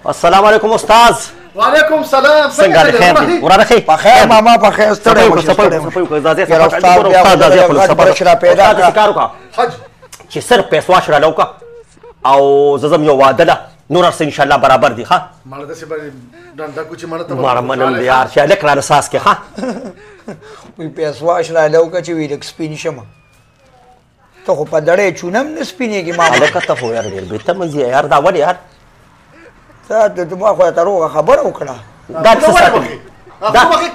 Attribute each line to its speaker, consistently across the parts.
Speaker 1: السلام علیکم استاد.
Speaker 2: وعلیکم سلام.
Speaker 1: څنګه دی؟ خیر دی؟ وراره ښه؟
Speaker 3: په خیر ماما په خیر. ستړی مه شې
Speaker 1: کار وکړه چې صرف پیسو واش راله وکړه او زه ځم یو واده ده نور هر څه انشاءالله برابر دي. ښه
Speaker 2: مړه داسې به ډنډه کوچې مړه ته
Speaker 1: مړه منم دی یار چې هلک رانه ساس کې. ښه
Speaker 3: وایي پیسو واش راله وکړه چې وي لږ سپین شمه. ته خو په دړی چونه هم نه سپینېږي ماما.
Speaker 1: هلکه ته خو یار ډېر بېتمز یې یار. دا ولې یار
Speaker 3: ته ما خو ته روغه خبره وکړه.
Speaker 1: دا څه ساتلي؟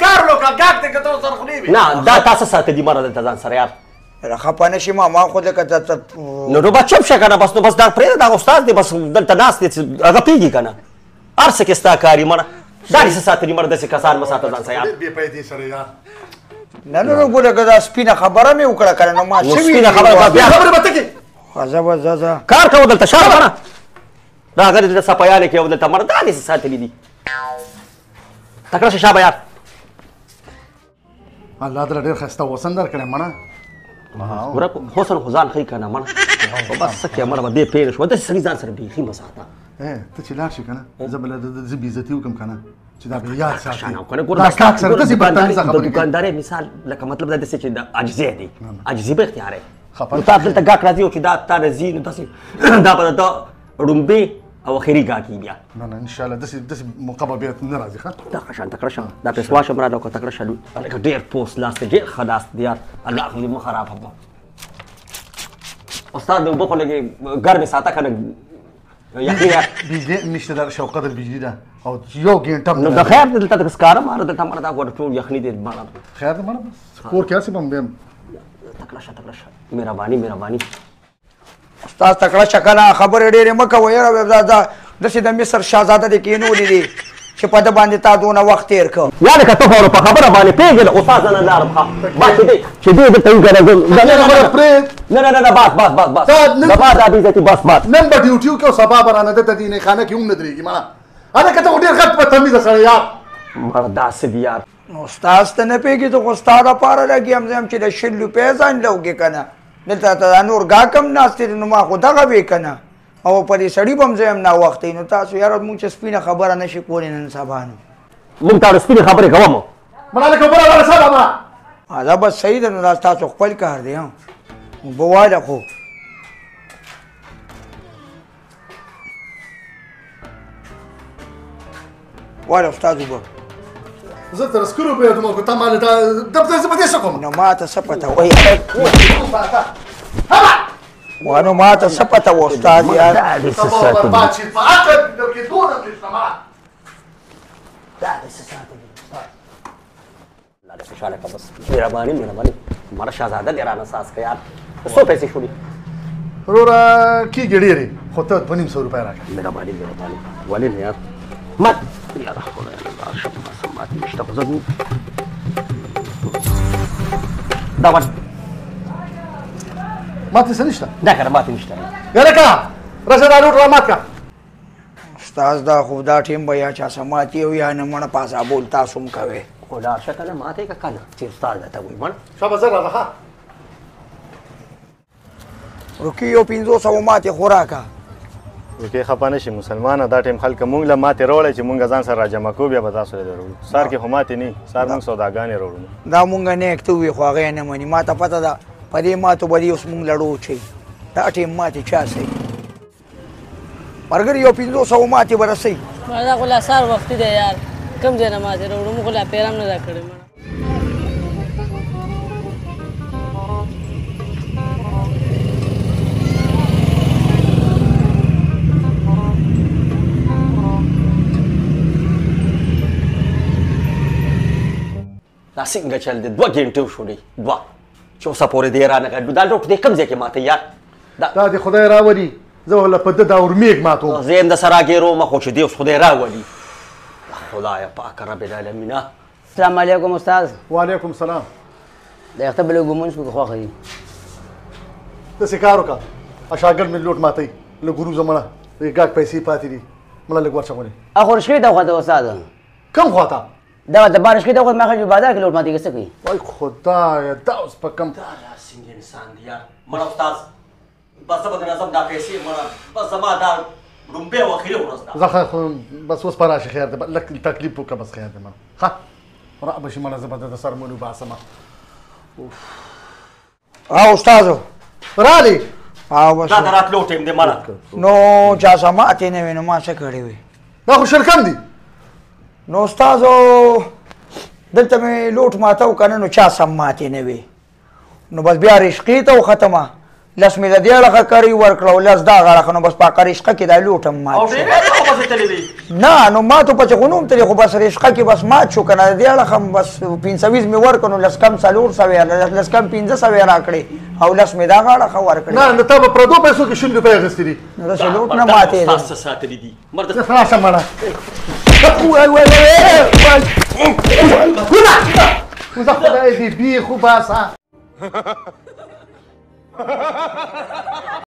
Speaker 2: کار وکړه ګاټ دی که ته ورسره خولې وي.
Speaker 1: نه دا تا څه ساتلي مړه دلته ځان سره یار؟
Speaker 3: خفه نه شي ماما خو لکه
Speaker 1: نو بس چوپ شه که نه. بس نو بس دا پرېږده دا استاد دی بس دلته ناست دی هغه پوهېږي که نه هر څه کې ستا کاري مړه. دا دې څه ساتلي مړه داسې کسان مه ساته ځان سره یار.
Speaker 2: بې پیدې سره یار.
Speaker 3: نه نه ګوره که دا سپینه خبره مې وکړه که نه نو ما
Speaker 1: سپینه خبره بیا
Speaker 2: خبرې به ته کې
Speaker 3: زه به ځه
Speaker 1: کار کوو دلته شا مړه. دا هغه دلته صفایانې کې او دلته مړه دا دې څه ساتلي دي. تکړه شه شابه یار.
Speaker 2: الله دله ډېر ښایسته حسن درکړی مړه.
Speaker 1: ګوره حسن خو ځان ښایي که نه مړه. خو بس څه کړې مړه به دې پرېږده شوه داسې سړي ځان سره بیخي مه ساته.
Speaker 2: ته چې لاړ شي که نه زه به زه بې عزتي وکړم که نه چې دا به یاد ساتي.
Speaker 1: دا کاک سره داسې بدتمیزه خبرې کوي. د دوکاندارۍ مثال لکه مطلب دا داسې چې د عاجزۍ دی عاجزي به اختیاروي. نو تا دلته ګاک راځي او چې دا تا نه ځي نو داسې دا به د ده ړومبې او اخري ګاک وي بیا.
Speaker 2: نه نه انشاءالله داسې موقع به بیا نه راځي. ښه
Speaker 1: دغه شان تکړه شه دا پیسوا شه مراده وکړه تکړه شه هلکه ډېر پوست لاس دی ډېر ښه لاس دی یار. الله خو دې مه خراب هم استاد د اوبه خو لږې ګرمې ساته که نه یخني یار.
Speaker 2: بجلی نشته در شوقه در بجلی ده او یو ګنټه
Speaker 1: نو د خیر دی دلته د سکاره ماره دلته مړه دا ګوره ټول یخني دی مړه.
Speaker 2: خیر ده مړه بس کور کې هسې به هم
Speaker 1: تکړه شه تکړه شه مهرباني مهرباني.
Speaker 3: استاد تکړه شه که نه خبرې ډېرې مه کوه یاره. داسې د مصر شهزاده دې کېنولي دي چې په ده باندې تا دونه وخت تېر کړ.
Speaker 1: یا لکه ته خو په خبره باندې پوهېږې د استاد نه لارم ښه بس چې دې دلته وي که نه نه نه بس بس بس بس د بعد دا بېعزتي بس بس
Speaker 2: نن به ډیوټي وکړو سبا به رانه دلته دینې خانه کې هم نه درېږي مړه. هلکه ته خو ډېر غټ بدتمیزه سړی یار.
Speaker 1: مړه داسې دي یار.
Speaker 3: نو استاد ته نه پوهېږي ته خو ستا دپاره لګېم زه یم چې د 100 روپۍ ځان لوګې که نه دلته ته دا نور ګاک هم ناست دي نو ما خو دغه وې که نه او په دې سړي به هم زه یم ناوختی نو تاسو یاره مونږ چې سپینه خبره نه شي کولی نن سبا نو
Speaker 1: مونږ تا سپینې خبرې کوم
Speaker 2: مړه لکه اوبه راوړه سبا مړه.
Speaker 3: دا بس صحیح ده نو دا ستاسو خپل کار دی اوبه واله خو واله استاد اوبه
Speaker 2: زه تر سکرو پوهېدم خو ته مالې دفتر زه به دې څه کوم.
Speaker 3: نو ما ته څه پته وایي وانو ما ته څه پته و استاد یار.
Speaker 1: دا دې څه ساتلي
Speaker 2: برباد شي په عقل کې دونه برېښنا مړه.
Speaker 1: دا دې څه ساتلي استاد الله دې خوشحاله کړه بس مهرباني مهرباني مړه شهزاده دې رانه ساس کړه یار. څو پیسې شولې
Speaker 2: وروره کېږي ډېرې خو ته 250 روپۍ راکړه.
Speaker 1: مهرباني مهرباني ولې نه یار مات یا رحمه الله شپه سمات نشته خو زه دا ون
Speaker 2: ماته څه نشته
Speaker 1: دا که نه ماتې نشته
Speaker 2: هلکه راشه دا روټ رامات کړه.
Speaker 3: استاد دا خو دا ټیم به یا چا سماتي او یا نه مړه پاسا بول تاسو هم کوئ
Speaker 1: خو لاړ شه که نه ماتې که که نه چې استاد درته وایي مړه
Speaker 2: شابه زه راځه ښه
Speaker 3: روکي یو 500 ماتې خو راکړه.
Speaker 4: وکې خفه نه شي مسلمانه دا ټیم خلک مونږ له ماتې راوړی چې مونږ ځان سره راجمع کوو بیا به تاسو له راوړو. سهار کې خو ماتې نه سهار مونږ سوداګانې راوړو.
Speaker 3: دا مونږ نیک ته وي خو هغه یې نه مني. ما ته پته ده په دې ماتو به دې اوس مونږ لړو چی دا ټیم ماتې چا صحیح ملګري یو 500 ماتې به رسوي.
Speaker 5: دا خو لا سهار وختي دی یار کوم ځای نه ماتې راوړو موږ خو لا پیرام نه دا کړی مړه.
Speaker 1: دا څنګه چل دی 2 ګنټې وشولې 2 چې اوسه پورې دې رانه کړ دا ډوک دې کوم ځای کې ماته یار
Speaker 2: دا دې خدای راولي زه ولا په ده دا ورمېږ ماتو
Speaker 1: زه یم د سره ګیرو مخ خو چې دې اوس خدای راولي خدایه پاک رب العالمین.
Speaker 6: السلام علیکم استاد.
Speaker 2: وعلیکم سلام.
Speaker 6: د اخته بل ګمونځ کو خوښه دي
Speaker 2: داسې کار وکړه شاګرد مې لوټ ماتوي له ګورو زمړه ګاک پیسې پاتې دي مړه لږ ورچغونې
Speaker 6: اخر شکې ته خواته استاد
Speaker 2: کم خواته
Speaker 6: دا د بارش کې ته خو مخه بازار کې لوټ ماتې څه کوي
Speaker 2: وای خدایه دا اوس په کم
Speaker 1: دا څنګه انسان دی یار مړه استاد بس به نظم دا پیسې مړه بس زما دا رومبي واخيري ورستا
Speaker 2: زخه بس وس براشي خير ده لك التكليف وك بس خير ده ما ها رأب شي مال زبده ده صار منو بعسما
Speaker 3: ها استاذو
Speaker 2: رالي
Speaker 3: ها بس
Speaker 1: دا درات لوټم دې مالا
Speaker 3: نو چا سماعتې نه وي نو ما څه کړی وي
Speaker 2: دا خو شرکم دي
Speaker 3: نو استاذو دلته مې لوټ ماته وکنه نو چا سماعتې نه وي نو بس بیا رشقې ته وختمه لس مې د دې اړخه کړی ورکړه لس دا غړخه نو بس پاکه رشقه کې دا لوټم
Speaker 1: او
Speaker 3: مات شو.
Speaker 1: ډېر په څه تللی دی
Speaker 3: نه نو ما ته پچ غنوم تلې خو بس رشقه کې بس مات شو کنه د دې اړخه بس 520 مې ورکړ نو لس کم 400 لس کم 500 راکړې او لس مې دا غړخه ورکړې
Speaker 2: نه نو ته په پردو پیسو کې شل روپۍ اغستې دي
Speaker 3: نو دا لوټ نه ماتې ده
Speaker 1: تاسو ساتلی دي مرد
Speaker 2: خلاص مړه
Speaker 3: وای وای
Speaker 2: وزه خدای دې بي خو باسه